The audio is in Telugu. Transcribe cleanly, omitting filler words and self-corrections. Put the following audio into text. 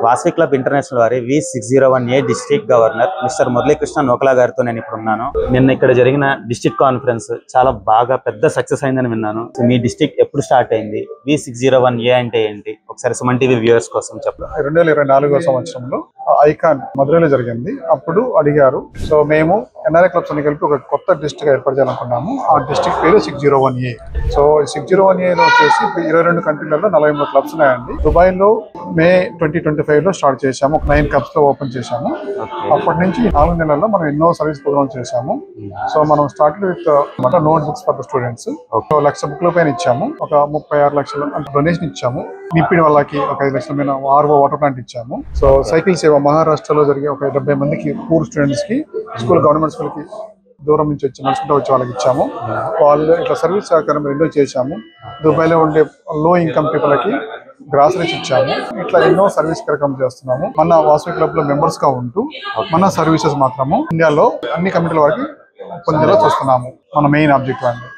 వాసవి క్లబ్ ఇంటర్నేషనల్ వారి V601A district governor mister Muralikrishna Nokala గారితో నేను ఇప్పుడు ఉన్నాను. నిన్న ఇక్కడ జరిగిన డిస్ట్రిక్ట్ కాన్ఫరెన్స్ చాలా బాగా పెద్ద సక్సెస్ అయిందని విన్నాను. మీ డిస్ట్రిక్ట్ ఎప్పుడు స్టార్ట్ అయింది? V601A అంటే ఏంటి? ఒకసారి సుమన్ టీవీ వ్యూవర్స్ కోసం చెప్పండి. 2024వ సంవత్సరంలో ఐకాన్ మధురైలో జరిగింది. అప్పుడు అడిగారు. సో మేము ఎన్ఆర్ఐ క్లబ్స్ అన్ని కలిపి ఒక కొత్త డిస్ట్రిక్ట్ ఏర్పాటు చేయాలనుకున్నాము. ఆ డిస్ట్రిక్ట్ పేరు 601A. సో 601Aలో వచ్చేసి 22 కంట్రీలలో 43 క్లబ్స్ ఉన్నాయండి. దుబాయ్లో మే 2025లో స్టార్ట్ చేశాము. 9 క్లబ్స్ లో ఓపెన్ చేశాము. అప్పటి నుంచి 4 నెలల్లో మనం ఎన్నో సర్వీస్ ప్రోగ్రామ్ చేశాము. సో మనం start with note books for the students. 1 లక్ష బుక్ల పైన ఇచ్చాము. ఒక 36 లక్షలు డొనేషన్ ఇచ్చాము. నిప్పిడి వాళ్ళకి ఒక 5 లక్షల మీద RO వాటర్ ప్లాంట్ ఇచ్చాము. సో సైకిల్ సేవ మహారాష్ట్రలో జరిగే ఒక 70 మందికి పూర్ స్టూడెంట్స్ కి గవర్నమెంట్ స్కూల్ కి దూరం నుంచి వచ్చి నడుచుకుంటూ వచ్చి వాళ్ళకి ఇచ్చాము. వాళ్ళు ఇట్లా సర్వీస్ సహకారం ఎన్నో చేశాము. దుబాయ్లో ఉండే లో ఇన్కమ్ పీపుల్కి గ్రాసరీస్ ఇచ్చాము. ఇట్లా ఎన్నో సర్వీస్ కార్యక్రమం చేస్తున్నాము. మన వాసవి క్లబ్ లో మెంబర్స్ గా ఉంటూ మన సర్వీసెస్ మాత్రము ఇండియాలో అన్ని కమిటీల వారికి పొందేలా చూస్తున్నాము. మన మెయిన్ ఆబ్జెక్టివ్ అండి.